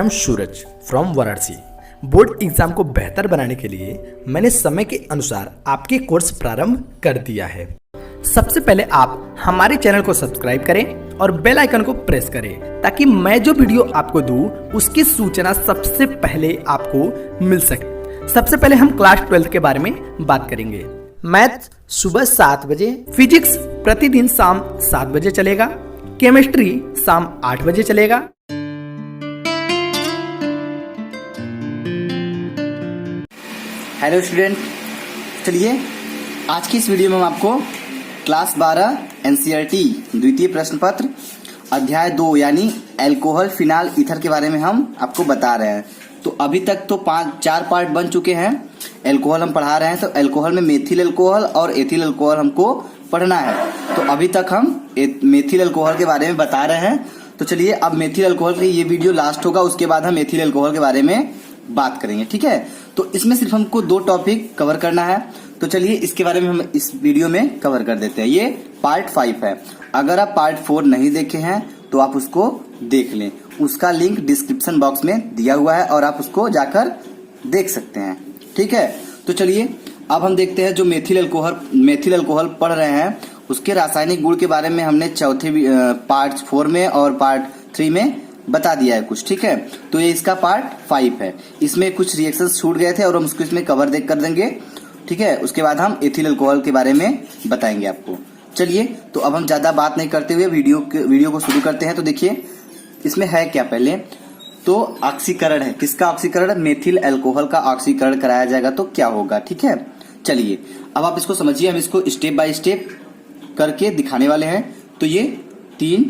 I am Suraj from Varanasi. Board exam को बेहतर बनाने के लिए मैंने समय के अनुसार आपके कोर्स प्रारंभ कर दिया है। सबसे पहले आप हमारे चैनल को सब्सक्राइब करें और बेल आइकन को प्रेस करें ताकि मैं जो वीडियो आपको दूं उसकी सूचना सबसे पहले आपको मिल सके। सबसे पहले हम क्लास 12 के बारे में बात करेंगे। मैथ सुबह 7 बजे, फिजिक्स प्रतिदिन शाम 7 बजे चलेगा, केमिस्ट्री शाम 8 बजे चलेगा। हेलो स्टूडेंट, चलिए आज की इस वीडियो में हम आपको क्लास 12 एनसीईआरटी द्वितीय प्रश्न पत्र अध्याय 2 यानी अल्कोहल फिनाल ईथर के बारे में हम आपको बता रहे हैं। तो अभी तक तो 4 पार्ट बन चुके हैं। अल्कोहल हम पढ़ा रहे हैं, तो अल्कोहल में मेथिल अल्कोहल और एथिल अल्कोहल हमको पढ़ना है। तो अभी तक हम मेथिल अल्कोहल के बारे में बता रहे हैं। तो चलिए अब मेथिल अल्कोहल की ये वीडियो लास्ट होगा, उसके बाद हम एथिल अल्कोहल के बारे में बात करेंगे, ठीक है। तो इसमें सिर्फ हमको 2 टॉपिक कवर करना है। तो चलिए इसके बारे में हम इस वीडियो में कवर कर देते हैं। ये पार्ट 5 है। अगर आप पार्ट 4 नहीं देखे हैं तो आप उसको देख लें, उसका लिंक डिस्क्रिप्शन बॉक्स में दिया हुआ है और आप उसको जाकर देख सकते हैं, ठीक है। तो चलिए अब हम देखते हैं जो मेथिल अल्कोहल पढ़ रहे हैं उसके रासायनिक गुण के बारे में हमने चौथे पार्ट 4 में और पार्ट 3 में बता दिया है कुछ, ठीक है। तो ये इसका पार्ट 5 है। इसमें कुछ रिएक्शंस छूट गए थे और हम उसको इसमें कवर कर देंगे, ठीक है। उसके बाद हम एथिल अल्कोहल के बारे में बताएंगे आपको। चलिए तो अब हम ज्यादा बात नहीं करते हुए वीडियो को शुरू करते हैं। तो देखिए इसमें है क्या, पहले तो ऑक्सीकरण है। किसका ऑक्सीकरण? मेथिल अल्कोहल का ऑक्सीकरण कराया जाएगा तो क्या होगा, ठीक है। चलिए अब आप इसको समझिए, हम इसको स्टेप बाय स्टेप करके दिखाने वाले हैं। तो ये 3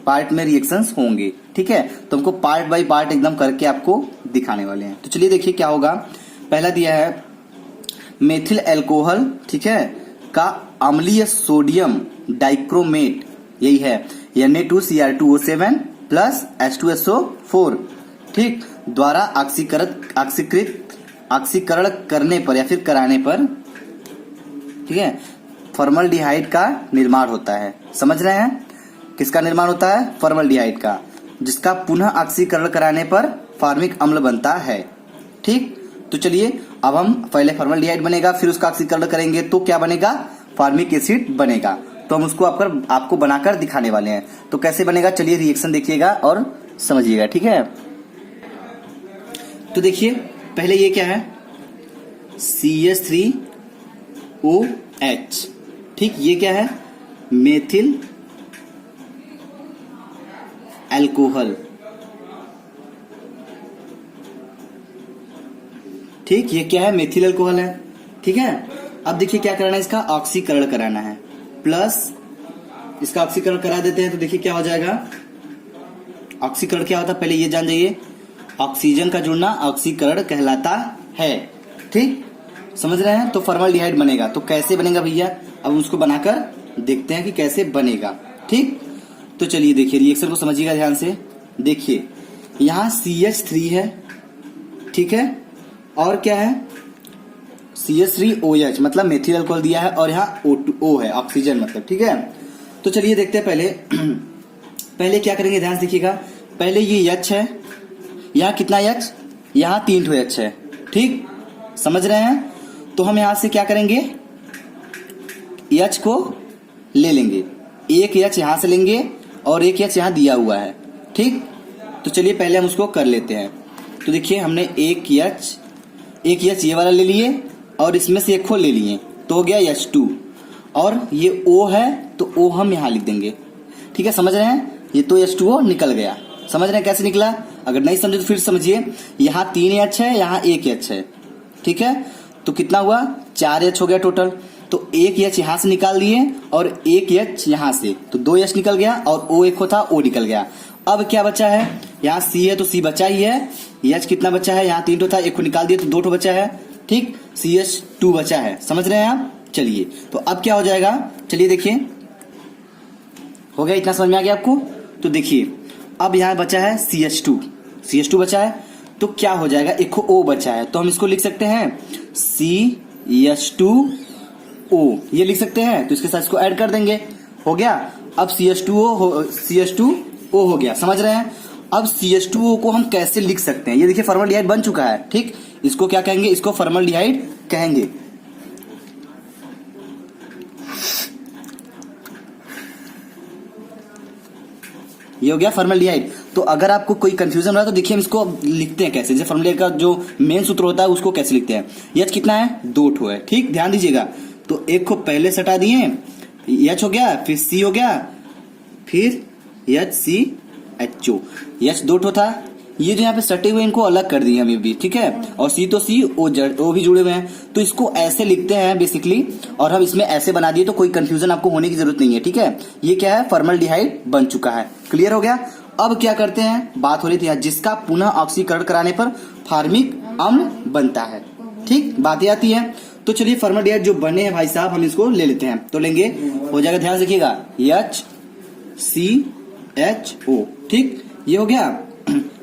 पार्ट में रिएक्शंस होंगे, ठीक है। तो हमको पार्ट बाय पार्ट एकदम करके आपको दिखाने वाले हैं। तो चलिए देखिए क्या होगा। पहला दिया है मेथिल अल्कोहल, ठीक है, का अम्लीय सोडियम डाइक्रोमेट, यही है Na2Cr2O7 प्लस H2SO4, ठीक, द्वारा ऑक्सीकरण करने पर या फिर कराने पर, ठीक है, फॉर्मल्डिहाइड का निर्माण होता है। समझ रहे हैं किसका निर्माण होता है? फॉर्मल्डिहाइड का, जिसका पुनः ऑक्सीकरण कराने पर फार्मिक अम्ल बनता है, ठीक। तो चलिए अब हम पहले फॉर्मल्डिहाइड बनेगा, फिर उसका ऑक्सीकरण करेंगे तो क्या बनेगा? फार्मिक एसिड बनेगा। तो हम उसको आपको बनाकर दिखाने वाले हैं। तो कैसे बनेगा, चलिए रिएक्शन देखिएगा और समझिएगा, ठीक है। तो देखिए पहले ये क्या है, CH3OH, ठीक, ये क्या है? मेथिल अल्कोहल, ठीक, ये क्या है? मेथिल अल्कोहल है, ठीक है। अब देखिए क्या कराना है, इसका ऑक्सीकरण कराना है, प्लस इसका ऑक्सीकरण करा देते हैं। तो देखिए क्या हो जाएगा। ऑक्सीकरण क्या होता है पहले ये जान जाइए। ऑक्सीजन का जुड़ना ऑक्सीकरण कहलाता है, ठीक, समझ रहे हैं। तो फॉर्मल्डिहाइड बनेगा। तो कैसे बनेगा भैया, अब उसको बनाकर देखते हैं कि कैसे बनेगा, ठीक। तो चलिए देखिए रिएक्शन को समझिएगा ध्यान से। देखिए यहाँ CH3 है, ठीक है, और क्या है CH3OH मतलब मेथिल अल्कोहल दिया है, और यहाँ O2O है ऑक्सीजन मतलब, ठीक है। तो चलिए देखते हैं पहले क्या करेंगे, ध्यान से देखिएगा। पहले ये H है, यहाँ कितना H, यहाँ 3 H है, ठीक, समझ रहे हैं। तो हम यहाँ से क्या करेंगे, H को ले लेंगे, एक H यहाँ से लेंगे और एक H यहाँ दिया हुआ है, ठीक। तो चलिए पहले हम उसको कर लेते हैं। तो देखिए हमने एक H ये वाला ले लिए और इसमें से एक को ले लिए, तो हो गया H2, और ये O है तो O हम यहाँ लिख देंगे, ठीक है, समझ रहे हैं। ये तो H2O निकल गया, समझ रहे हैं कैसे निकला। अगर नहीं समझे तो फिर समझिए। यहाँ 3 H है, यहाँ 1 H है, ठीक है। तो कितना हुआ, 4 H हो गया टोटल। तो 1 H यहाँ से निकाल दिए और 1 H यहाँ से, तो 2 H निकल गया और O एक था, O निकल गया। अब क्या बचा है, यहाँ C है तो C बचा ही है। H कितना बचा है, यहाँ 3 था, 1 को निकाल दिया तो 2 बचा है, ठीक, CH2 बचा है, समझ रहे हैं आप। चलिए तो अब क्या हो जाएगा, चलिए देखिए, हो गया, इतना समझ में आ गया आपको। तो देखिए अब यहाँ बचा है CH2 बचा है, तो क्या हो जाएगा, एक को O बचा है, तो हम इसको लिख सकते हैं CH2O, ये लिख सकते हैं। तो इसके साथ इसको ऐड कर देंगे, हो गया। अब CH2O हो गया, समझ रहे हैं। अब CH2O को हम कैसे लिख सकते हैं, ये देखिए फॉर्मल्डिहाइड बन चुका है, ठीक। इसको क्या कहेंगे, इसको फॉर्मल्डिहाइड कहेंगे। ये हो गया फॉर्मल्डिहाइड। तो अगर आपको कोई कंफ्यूजन हो रहा है तो देखिए हम इसको लिखते हैं कैसे, जैसे फॉर्मल्डिहाइड का जो मेन सूत्र होता है उसको कैसे लिखते हैं। H कितना है, 2 ठो है, ठीक, ध्यान दीजिएगा। तो एक को पहले सटा दिए, H हो गया, फिर C हो गया, फिर HCHO। H 2 ठो था, ये जो यहाँ पे सटे हुए इनको अलग कर दिए हमें भी, ठीक है। और C तो C, O भी जुड़े हुए हैं, तो इसको ऐसे लिखते हैं बेसिकली। और हम इसमें ऐसे बना दिए तो कोई कंफ्यूजन आपको होने की जरूरत नहीं है, ठीक है। ये क्या है, फॉर्मल्डिहाइड बन चुका है, क्लियर हो गया। अब क्या करते हैं, बात हो रही थी जिसका पुनः ऑक्सीकरण कराने पर फार्मिक अम्ल बनता है, ठीक, बातें आती है। तो चलिए फॉर्मल्डिहाइड जो बने हैं भाई साहब, हम इसको ले लेते हैं। तो लेंगे, हो जाएगा, ध्यान रखिएगा, HCHO, ठीक, ये हो गया।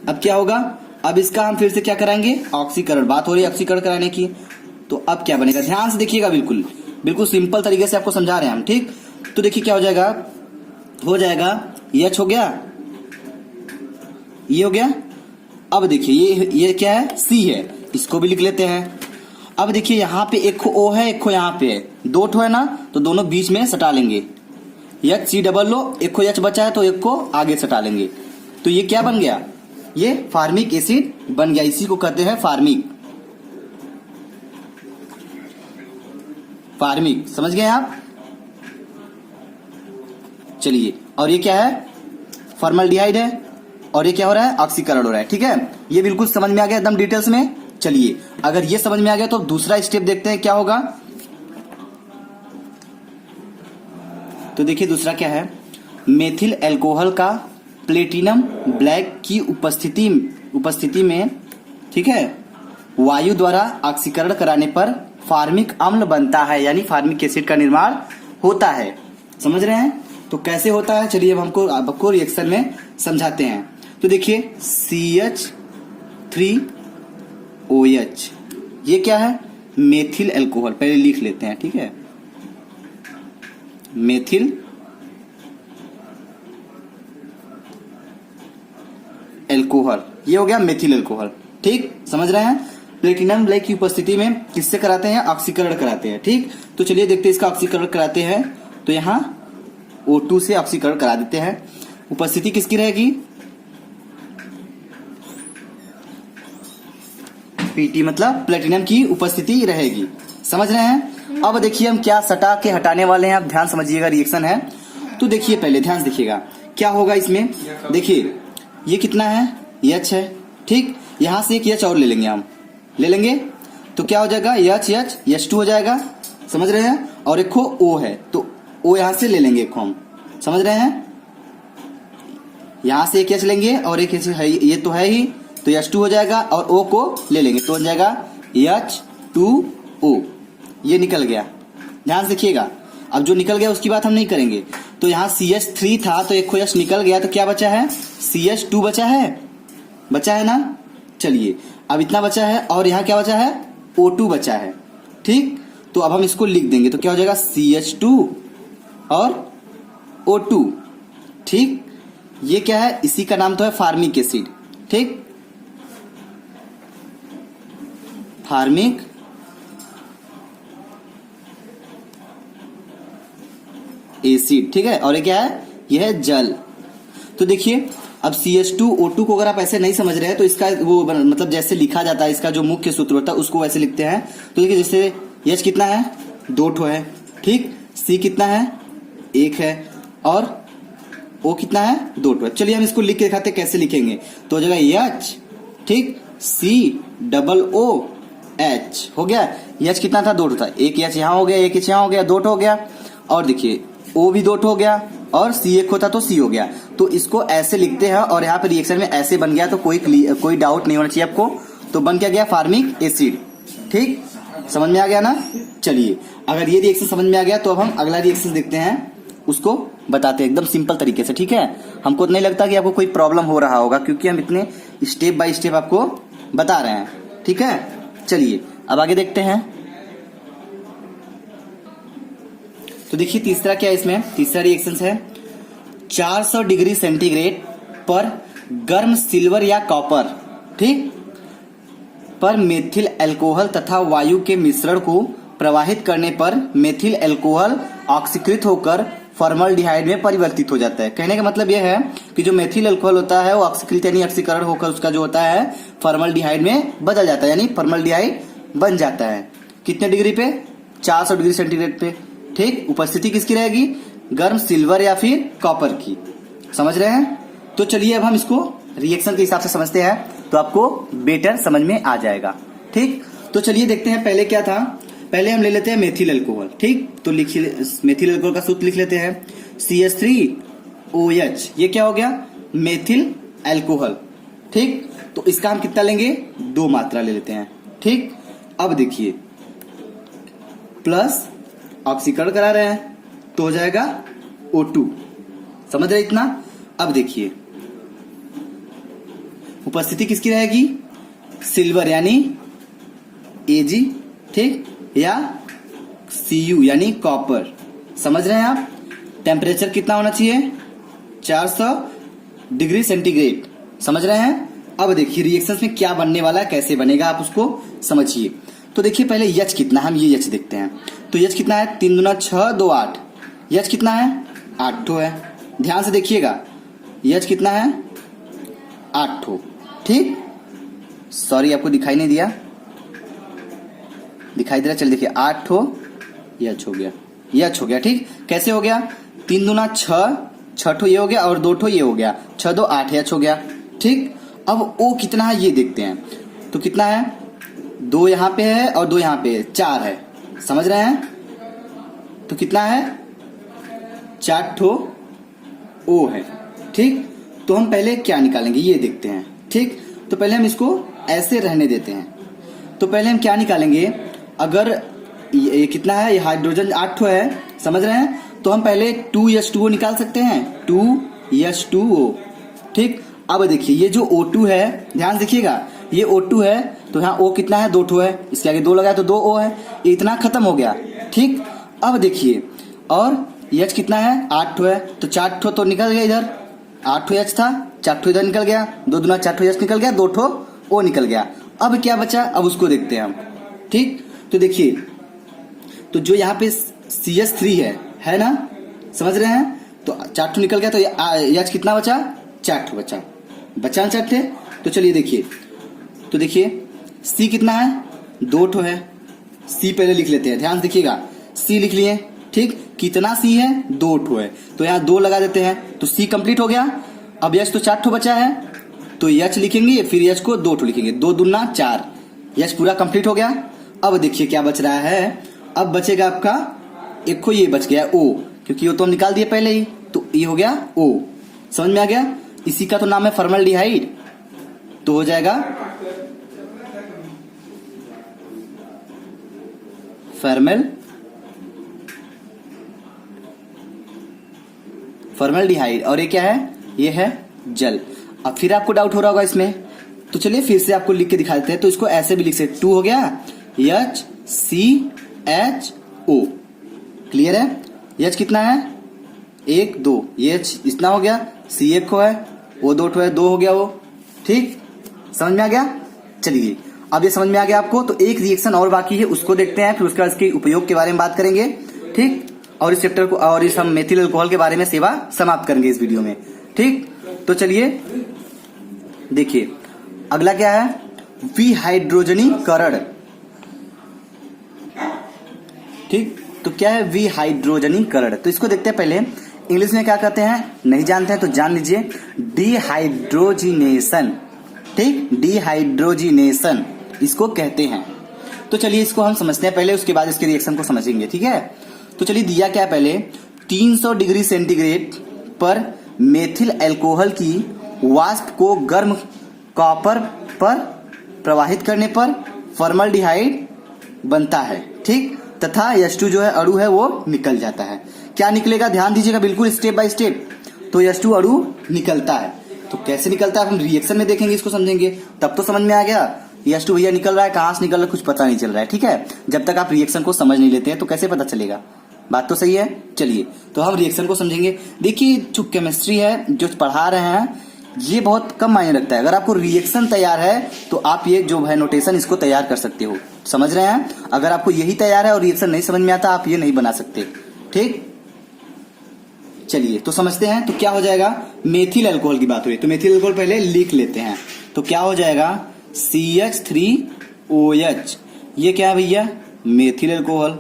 अब क्या होगा, अब इसका हम फिर से क्या कराएंगे, ऑक्सीकरण। बात हो रही है ऑक्सीकरण कराने की, तो अब क्या बनेगा, ध्यान से देखिएगा, बिल्कुल बिल्कुल सिंपल तरीके से आपको समझा रहे हैं हम, ठीक। तो देखिए क्या हो जाएगा, H हो गया, ये हो गया। अब देखिए ये क्या है, C है, इसको भी लिख लेते हैं। अब देखिए यहाँ पे एक खो O है, एक खो यहाँ पे है, 2 ठो है ना, तो दोनों बीच में सटा लेंगे। HCOO, एक खो H बचा है तो एक को आगे सटा लेंगे। तो ये क्या बन गया, ये फार्मिक एसिड बन गया, इसी को कहते हैं फार्मिक। फार्मिक, समझ गए आप। चलिए, और ये क्या है, फॉर्मल्डिहाइड है, और ये क्या हो रहा है, ऑक्सीकरण हो रहा है, ठीक है। ये बिल्कुल समझ में आ गया एकदम डिटेल्स में। चलिए, अगर ये समझ में आ गया तो दूसरा स्टेप देखते हैं क्या होगा। तो देखिए दूसरा क्या है, मेथिल अल्कोहल का प्लेटिनम ब्लैक की उपस्थिति में, ठीक है, वायु द्वारा ऑक्सीकरण कराने पर फार्मिक अम्ल बनता है, यानी फार्मिक एसिड का निर्माण होता है। समझ रहे हैं, तो कैसे होता है, चलिए अब आपको रिएक्शन में समझाते हैं। तो देखिए CH3OH, ये क्या है, मेथिल अल्कोहल, पहले लिख लेते हैं, ठीक है, मेथिल अल्कोहल, ये हो गया मेथिल अल्कोहल, ठीक, समझ रहे हैं। प्लेटिनम ब्लैक की उपस्थिति में किससे कराते हैं, ऑक्सीकरण कराते हैं, ठीक। तो चलिए देखते हैं इसका ऑक्सीकरण कराते हैं। तो यहाँ O2 से ऑक्सीकरण करा देते हैं। उपस्थिति किसकी रहेगी, PT, मतलब प्लेटिनम की उपस्थिति रहेगी, समझ रहे हैं। अब देखिए हम क्या सटा के हटाने वाले हैं, आप ध्यान समझिएगा, रिएक्शन है। तो देखिए पहले ध्यान से देखिएगा क्या होगा इसमें। देखिए ये कितना है, H है, ठीक, यहां से एक H और ले लेंगे, हम ले लेंगे तो क्या हो जाएगा, H2 हो जाएगा, समझ रहे हैं। और एक खो O है, तो O यहां से ले लेंगे, एक हम समझ रहे हैं, यहां से एक H लेंगे और एक H है, ये तो है ही, तो H2 हो जाएगा, और O को ले लेंगे तो हो जाएगा H2O, ये निकल गया। ध्यान से देखिएगा, अब जो निकल गया उसकी बात हम नहीं करेंगे। तो यहाँ CH3 था तो एक खो H निकल गया, तो क्या बचा है, CH2 बचा है ना। चलिए अब इतना बचा है, और यहाँ क्या बचा है, O2 बचा है, ठीक। तो अब हम इसको लिख देंगे, तो क्या हो जाएगा, CH2 और O2, ठीक। ये क्या है, इसी का नाम तो है फार्मिक एसिड, ठीक, फार्मिक एसिड, ठीक है। और ये क्या है, यह है जल। तो देखिए अब CH2O2 को अगर आप ऐसे नहीं समझ रहे हैं तो इसका वो मतलब जैसे लिखा जाता है, इसका जो मुख्य सूत्र होता है उसको वैसे लिखते हैं। तो देखिए जैसे H कितना है, 2 ठो है, ठीक, C कितना है, 1 है, और O कितना है, 2 ठो है। चलिए हम इसको लिख के दिखाते कैसे लिखेंगे। तो हो जाएगा H, ठीक, COOH हो गया। H कितना था, 2 ठो था, एक H यहाँ हो गया, एक H यहाँ हो गया, 2 ठो हो गया। और देखिए O भी 2 ठो हो गया, और C एक होता तो C हो गया। तो इसको ऐसे लिखते हैं, और यहाँ पे रिएक्शन में ऐसे बन गया, तो कोई डाउट नहीं होना चाहिए आपको। तो बन क्या गया, फार्मिक एसिड, ठीक, समझ में आ गया ना। चलिए अगर ये रिएक्शन समझ में आ गया तो अब हम अगला रिएक्शन देखते हैं, उसको बताते हैं एकदम सिंपल तरीके से, ठीक है। हमको नहीं लगता कि आपको कोई प्रॉब्लम हो रहा होगा, क्योंकि हम इतने स्टेप बाय स्टेप आपको बता रहे हैं, ठीक है। चलिए अब आगे देखते हैं। तो देखिए तीसरा क्या है, इसमें तीसरा रिएक्शन है 400 डिग्री सेंटीग्रेड पर गर्म सिल्वर या कॉपर, ठीक, पर मेथिल अल्कोहल तथा वायु के मिश्रण को प्रवाहित करने पर मेथिल अल्कोहल ऑक्सीकृत होकर फॉर्मल्डिहाइड में परिवर्तित हो जाता है। कहने का मतलब यह है कि जो मेथिल अल्कोहल होता है वो ऑक्सीकृत यानी ऑक्सीकरण होकर उसका जो होता है फॉर्मल्डिहाइड में बदल जाता है, यानी फॉर्मल्डिहाइड बन जाता है। कितने डिग्री पे? 400 डिग्री सेंटीग्रेड पे, ठीक। उपस्थिति किसकी रहेगी? गर्म सिल्वर या फिर कॉपर की। समझ रहे हैं? तो चलिए अब हम इसको रिएक्शन के हिसाब से समझते हैं तो आपको बेटर समझ में आ जाएगा, ठीक। तो चलिए देखते हैं पहले क्या था। पहले हम ले लेते हैं मेथिल अल्कोहल, ठीक। तो लिखिए, मेथिल अल्कोहल का सूत्र लिख लेते हैं CH3OH। ये क्या हो गया? मेथिल अल्कोहल, ठीक। तो इसका हम कितना लेंगे? 2 मात्रा ले लेते हैं, ठीक। अब देखिए प्लस ऑक्सीकरण करा रहे हैं तो हो जाएगा O2। समझ रहे इतना? अब देखिए उपस्थिति किसकी रहेगी? सिल्वर यानी Ag, ठीक, या Cu यानी कॉपर। समझ रहे हैं आप? टेम्परेचर कितना होना चाहिए? 400 डिग्री सेंटीग्रेड। समझ रहे हैं? अब देखिए रिएक्शन में क्या बनने वाला है, कैसे बनेगा, आप उसको समझिए। तो देखिए पहले H कितना है, हम ये H देखते हैं। तो H कितना है? 3 दूना 6, 2 8। H कितना है? 8 ठो है। ध्यान से देखिएगा, H कितना है? 8 ठो, ठीक। सॉरी आपको दिखाई नहीं दिया, दिखाई दे रहा? चलिए देखिए 8 ठो H हो गया, H हो गया, ठीक। कैसे हो गया? 3 दूना 6, 6 ठो ये हो गया और 2 ठो ये हो गया, 6 2 8 H हो गया, ठीक। अब O कितना है ये देखते हैं। तो कितना है? 2 यहाँ पे है और 2 यहाँ पे है, 4 है। समझ रहे हैं? तो कितना है? 4 ठो O है, ठीक। तो हम पहले क्या निकालेंगे ये देखते हैं, ठीक। तो पहले हम इसको ऐसे रहने देते हैं। तो पहले हम क्या निकालेंगे? अगर ये कितना है? ये हाइड्रोजन 8 ठो है, समझ रहे हैं? तो हम पहले 2H2O निकाल सकते हैं, 2H2O, ठीक। अब देखिए ये जो O2 है, ध्यान देखिएगा, ये O2 है तो यहाँ O कितना है? 2 ठो है, इसके आगे 2 लगाया तो 2 O है, ये इतना खत्म हो गया, ठीक। अब देखिए और H कितना है? 8 ठो है, तो 4 ठो तो निकल गया इधर, 8 ठो H था, 4 ठो इधर निकल गया, 2 दूना 4 ठो H निकल गया, 2 ठो O निकल गया। अब क्या बचा? अब उसको देखते हैं हम, ठीक। तो देखिए, तो जो यहाँ पे CH3 है ना, समझ रहे हैं? तो 4 ठो निकल गया, तो H कितना बचा? 4 ठो बचा, 4 थे। तो चलिए देखिए, तो देखिए C कितना है? 2 ठो है, C पहले लिख लेते हैं, ध्यान देखिएगा, C लिख लिए, ठीक। कितना C है? 2 ठो है, तो यहाँ 2 लगा देते हैं, तो C कंप्लीट हो गया। अब H तो 4 ठो बचा है, तो H लिखेंगे, फिर H को 2 ठो लिखेंगे, 2 दूना 4, H पूरा कंप्लीट हो गया। अब देखिए क्या बच रहा है? अब बचेगा आपका एक को ये बच गया O, क्योंकि वो तो हम निकाल दिए पहले ही, तो ये हो गया O। समझ में आ गया? इसी का तो नाम है फॉर्मल्डिहाइड, तो हो जाएगा फॉर्मल्डिहाइड। और ये क्या है? ये है जल। अब फिर आपको डाउट हो रहा होगा इसमें, तो चलिए फिर से आपको लिख के दिखा देते हैं। तो इसको ऐसे भी लिख सकते, 2 हो गया HCHO, क्लियर है? H कितना है? 1 2, ये H इतना हो गया, C 1 को है, O 2 ठो है, 2 हो गया वो, ठीक। समझ में आ गया? चलिए अब ये समझ में आ गया आपको, तो एक रिएक्शन और बाकी है, उसको देखते हैं, फिर उसके बाद इसके उपयोग के बारे में बात करेंगे, ठीक। और इस चैप्टर को और इस हम मेथिल अल्कोहल के बारे में सेवा समाप्त करेंगे इस वीडियो में, ठीक। तो चलिए देखिए अगला क्या है? विहाइड्रोजनीकरण, ठीक। तो क्या है विहाइड्रोजनीकरण? तो इसको देखते हैं पहले, इंग्लिश में क्या कहते हैं नहीं जानते हैं तो जान लीजिए, डिहाइड्रोजिनेशन, ठीक। डिहाइड्रोजिनेशन इसको कहते हैं। तो चलिए इसको हम समझते हैं पहले, उसके बाद इसके रिएक्शन को समझेंगे, ठीक है। तो चलिए दिया क्या है पहले, 300 डिग्री सेंटीग्रेड पर मेथिल अल्कोहल की वाष्प को गर्म कॉपर पर प्रवाहित करने पर फॉर्मल्डिहाइड बनता है, ठीक। तथा H2 जो है अणु है वो निकल जाता है। क्या निकलेगा? ध्यान दीजिएगा बिल्कुल स्टेप बाय स्टेप। तो H2 अणु निकलता है, तो कैसे निकलता है हम रिएक्शन में देखेंगे, इसको समझेंगे, तब तो समझ में आ गया। H2 भैया निकल रहा है, कहां से निकल रहा है कुछ पता नहीं चल रहा है, ठीक है। जब तक आप रिएक्शन को समझ नहीं लेते हैं तो कैसे पता चलेगा? बात तो सही है। चलिए तो हम रिएक्शन को समझेंगे। देखिए जो केमिस्ट्री है जो पढ़ा रहे हैं ये बहुत कम मायने रखता है। अगर आपको रिएक्शन तैयार है तो आप ये जो है नोटेशन इसको तैयार कर सकते हो, समझ रहे हैं। अगर आपको यही तैयार है और रिएक्शन नहीं समझ में आता, आप ये नहीं बना सकते। ठीक, चलिए तो समझते हैं। तो क्या हो जाएगा, मेथिल अल्कोहल की बात हुई तो मेथिल अल्कोहल पहले लिख लेते हैं। तो क्या हो जाएगा, CH3OH, ये क्या है भैया, मेथिल अल्कोहल,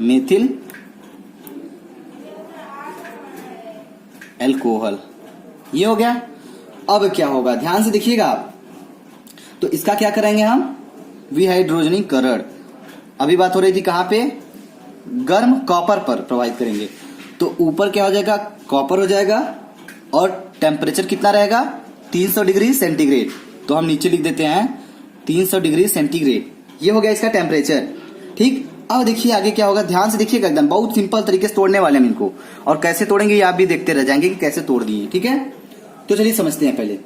मेथिल अल्कोहल, ये हो गया। अब क्या होगा, ध्यान से देखिएगा आप। तो इसका क्या करेंगे हम, विहाइड्रोजनीकरण। अभी बात हो रही थी कहां पे, गर्म कॉपर पर प्रभावित करेंगे। तो ऊपर क्या हो जाएगा, कॉपर हो जाएगा और टेम्परेचर कितना रहेगा, 300 डिग्री सेंटीग्रेड। तो हम नीचे लिख देते हैं 300 डिग्री सेंटीग्रेड, ये हो गया इसका टेम्परेचर। ठीक, अब देखिए आगे क्या होगा, ध्यान से देखिएगा, एकदम बहुत सिंपल तरीके से तोड़ने वाले हैं इनको, और कैसे तोड़ेंगे ये आप भी देखते रह जाएंगे कि कैसे तोड़ दिए। ठीक है, तो चलिए समझते हैं पहले।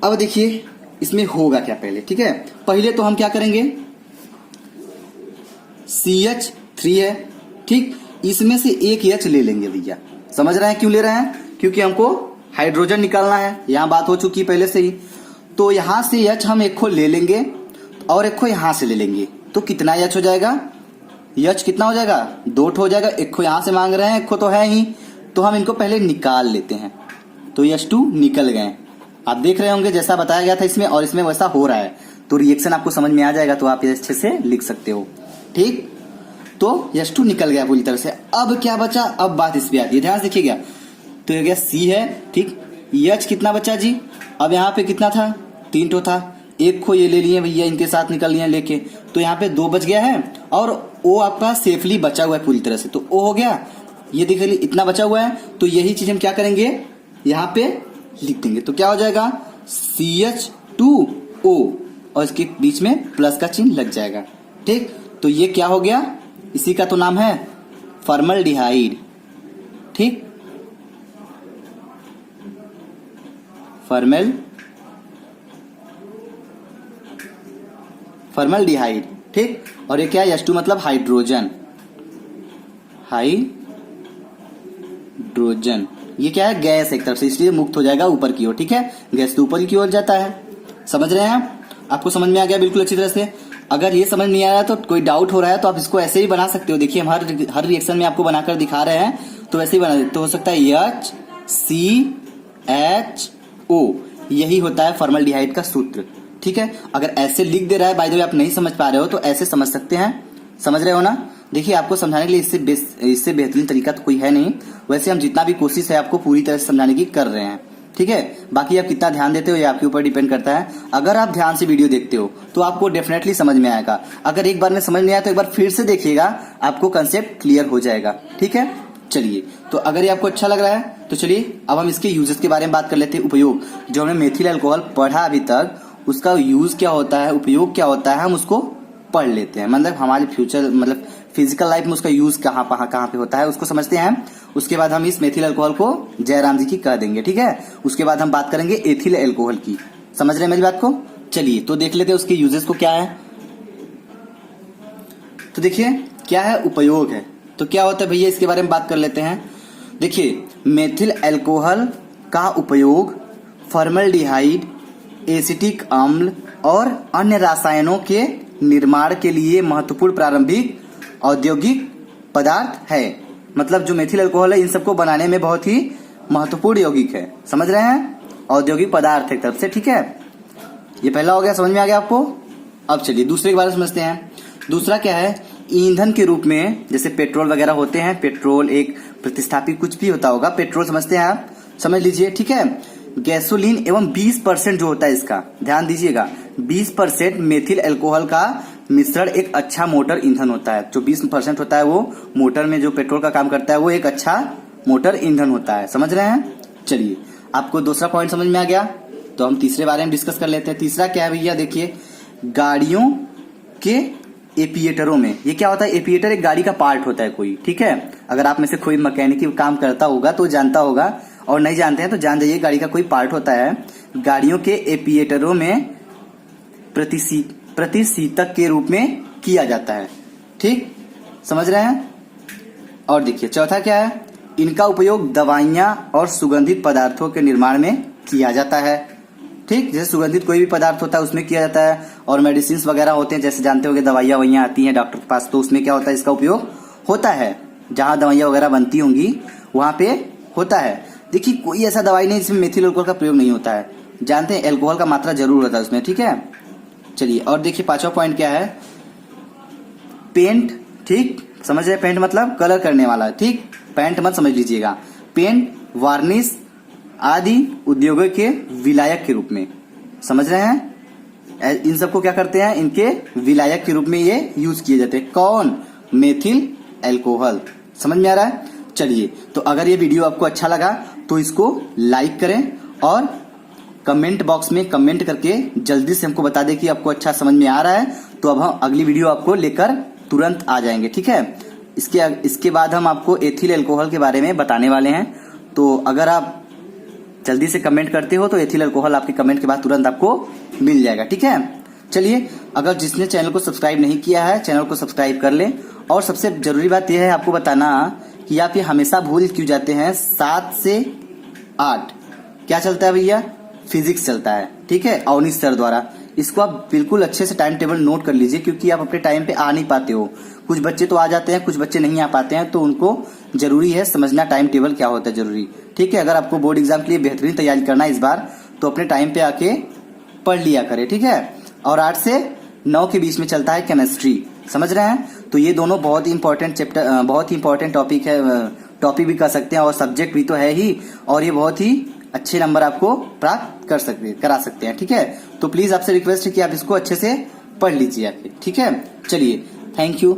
अब देखिए इसमें होगा क्या पहले, ठीक है। पहले तो हम क्या करेंगे, CH3 है, ठीक, इसमें से एक H ले लेंगे भैया। समझ रहे हैं क्यों ले रहे हैं, क्योंकि हमको हाइड्रोजन निकालना है, यहां बात हो चुकी पहले से ही। तो यहां से H हम एक खो ले लेंगे और एक खो यहां से ले लेंगे। तो कितना H हो जाएगा, H कितना हो जाएगा, 2 हो जाएगा। एक खो यहां से मांग रहे हैं, एक खो तो है ही, तो हम इनको पहले निकाल लेते हैं। तो H2 निकल गए। आप देख रहे होंगे जैसा बताया गया था इसमें और इसमें वैसा हो रहा है, तो रिएक्शन आपको समझ में आ जाएगा, तो आप अच्छे से लिख सकते हो। ठीक, तो H2 निकल गया पूरी तरह से। अब क्या बचा, अब बात इस पे आती है, ध्यान से देखिएगा। तो ये गया C है, ठीक, H कितना बचा जी, अब यहाँ पे कितना था, 3 ठो था, एक खो ये ले लिए भैया, इनके साथ निकल लिए लेके, तो यहाँ पे 2 बच गया है और O आपका सेफली बचा हुआ है पूरी तरह से। तो O हो गया, ये देख लीजिए इतना बचा हुआ है। तो यही चीज हम क्या करेंगे, यहाँ पे लिख देंगे। तो क्या हो जाएगा, CH2O और इसके बीच में प्लस का चिन्ह लग जाएगा। ठीक, तो ये क्या हो गया, इसी का तो नाम है फॉर्मल्डिहाइड। ठीक, फॉर्मल्डिहाइड। ठीक, और ये क्या है, H2 मतलब हाइड्रोजन, हाइड्रोजन, ये क्या है, गैस एक तरफ से, इसलिए मुक्त हो जाएगा ऊपर की ओर। ठीक है, गैस तो ऊपर की ओर जाता है। समझ रहे हैं आपको समझ में आ गया बिल्कुल अच्छी तरह से। अगर ये समझ नहीं आ रहा है तो कोई डाउट हो रहा है तो आप इसको ऐसे ही बना सकते हो। देखिए हम हर रिएक्शन में आपको बनाकर दिखा रहे हैं, तो वैसे ही बना देते। तो हो सकता है HCHO, यही होता है फॉर्मल्डिहाइड का सूत्र। ठीक है, अगर ऐसे लिख दे रहा है, बाय द वे आप नहीं समझ पा रहे हो तो ऐसे समझ सकते हैं। समझ रहे हो ना। देखिए आपको समझाने के लिए इससे बेहतरीन तरीका तो कोई है नहीं। वैसे हम जितना भी कोशिश है आपको पूरी तरह से समझाने की कर रहे हैं। ठीक है, बाकी आप कितना ध्यान देते हो ये आपके ऊपर डिपेंड करता है। अगर आप ध्यान से वीडियो देखते हो तो आपको डेफिनेटली समझ में आएगा। अगर एक बार में समझ नहीं आया तो एक बार फिर से देखिएगा, आपको कंसेप्ट क्लियर हो जाएगा। ठीक है, चलिए तो अगर ये आपको अच्छा लग रहा है तो चलिए अब हम इसके यूजेस के बारे में बात कर लेते हैं। उपयोग, जो हमने मेथिल अल्कोहल पढ़ा अभी तक, उसका यूज क्या होता है, उपयोग क्या होता है, हम उसको पढ़ लेते हैं। मतलब हमारे फ्यूचर मतलब फिजिकल लाइफ में उसका यूज कहाँ पे होता है उसको समझते हैं। उसके बाद हम इस मेथिल अल्कोहल को जयराम जी की कह देंगे। ठीक है, उसके बाद हम बात करेंगे एथिल अल्कोहल की। समझ रहे हैं मेरी बात को। चलिए तो देख लेते हैं उसके यूजेस को क्या है। तो देखिए क्या है, उपयोग है। तो क्या होता है भैया, इसके बारे में बात कर लेते हैं। देखिए मेथिल अल्कोहल का उपयोग फॉर्मल्डिहाइड, एसिटिक अम्ल और अन्य रसायनों के निर्माण के लिए महत्वपूर्ण प्रारंभिक औद्योगिक पदार्थ है। मतलब जो मेथिल अल्कोहल है इन सबको बनाने में बहुत ही महत्वपूर्ण यौगिक है। समझ रहे हैं, औद्योगिक पदार्थ एक तरफ से। ठीक है, ये पहला हो गया, समझ में आ गया आपको। अब चलिए दूसरे के बारे में समझते हैं। दूसरा क्या है, ईंधन के रूप में, जैसे पेट्रोल वगैरह होते हैं, पेट्रोल एक प्रतिस्थापित कुछ भी होता होगा, पेट्रोल समझते हैं आप, समझ लीजिए। ठीक है, गैसोलीन एवं 20% जो होता है इसका, ध्यान दीजिएगा, 20% मेथिल अल्कोहल का मिश्रण एक अच्छा मोटर ईंधन होता है। जो 20% होता है वो मोटर में जो पेट्रोल का काम करता है वो एक अच्छा मोटर ईंधन होता है। समझ रहे हैं। चलिए आपको दूसरा पॉइंट समझ में आ गया, तो हम तीसरे बारे में डिस्कस कर लेते हैं। तीसरा क्या है भैया, देखिए गाड़ियों के एपिएटरों में, ये क्या होता है, एपिएटर एक गाड़ी का पार्ट होता है कोई। ठीक है, अगर आप में से कोई मैकेनिक काम करता होगा तो जानता होगा, और नहीं जानते हैं तो जान जाइए, गाड़ी का कोई पार्ट होता है। गाड़ियों के एपिएटरों में प्रतिशीतक के रूप में किया जाता है। ठीक, समझ रहे हैं। और देखिए चौथा क्या है, इनका उपयोग दवाइयां और सुगंधित पदार्थों के निर्माण में किया जाता है। ठीक, जैसे सुगंधित कोई भी पदार्थ होता है उसमें किया जाता है, और मेडिसिन वगैरह होते हैं, जैसे जानते हो कि दवाइयां वैया आती हैं डॉक्टर के पास, तो उसमें क्या होता है, इसका उपयोग होता है। जहां दवाइयां वगैरह बनती होंगी वहां पे होता है। देखिए, कोई ऐसा दवाई नहीं जिसमें मेथिल अल्कोहल का प्रयोग नहीं होता है। जानते हैं अल्कोहल का मात्रा जरूर होता है उसमें। ठीक है, चलिए और देखिए 5वां पॉइंट क्या है, पेंट। ठीक, समझ रहे, पेंट मतलब कलर करने वाला। ठीक, पेंट मत समझ लीजिएगा। पेंट, वार्निश आदि उद्योगों के विलायक के रूप में, समझ रहे हैं, इन सबको क्या करते हैं, इनके विलायक के रूप में ये यूज किए जाते हैं। कौन, मेथिल अल्कोहल। समझ में आ रहा है। चलिए, तो अगर ये वीडियो आपको अच्छा लगा तो इसको लाइक करें और कमेंट बॉक्स में कमेंट करके जल्दी से हमको बता दें कि आपको अच्छा समझ में आ रहा है। तो अब हम अगली वीडियो आपको लेकर तुरंत आ जाएंगे। ठीक है, इसके बाद हम आपको एथिल अल्कोहल के बारे में बताने वाले हैं। तो अगर आप जल्दी से कमेंट करते हो तो एथिल अल्कोहल आपके कमेंट के बाद तुरंत आपको मिल जाएगा। ठीक है, चलिए, अगर जिसने चैनल को सब्सक्राइब नहीं किया है चैनल को सब्सक्राइब कर लें। और सबसे जरूरी बात यह है आपको बताना कि आप ये हमेशा भूल क्यों जाते हैं। 7 से 8 क्या चलता है भैया, फिजिक्स चलता है। ठीक है, अवनीश सर द्वारा। इसको आप बिल्कुल अच्छे से टाइम टेबल नोट कर लीजिए, क्योंकि आप अपने टाइम पे आ नहीं पाते हो। कुछ बच्चे तो आ जाते हैं, कुछ बच्चे नहीं आ पाते हैं, तो उनको जरूरी है समझना टाइम टेबल क्या होता है, जरूरी। ठीक है, अगर आपको बोर्ड एग्जाम के लिए बेहतरीन तैयारी करना है इस बार, तो अपने टाइम पे आके पढ़ लिया करें। ठीक है, और 8 से 9 के बीच में चलता है केमिस्ट्री। समझ रहे हैं, तो ये दोनों बहुत ही इंपॉर्टेंट चैप्टर, बहुत ही इंपॉर्टेंट टॉपिक है, टॉपिक भी कह सकते हैं और सब्जेक्ट भी तो है ही, और ये बहुत ही अच्छे नंबर आपको प्राप्त करा सकते हैं। ठीक है, तो प्लीज आपसे रिक्वेस्ट है कि आप इसको अच्छे से पढ़ लीजिए। ठीक है, चलिए, थैंक यू।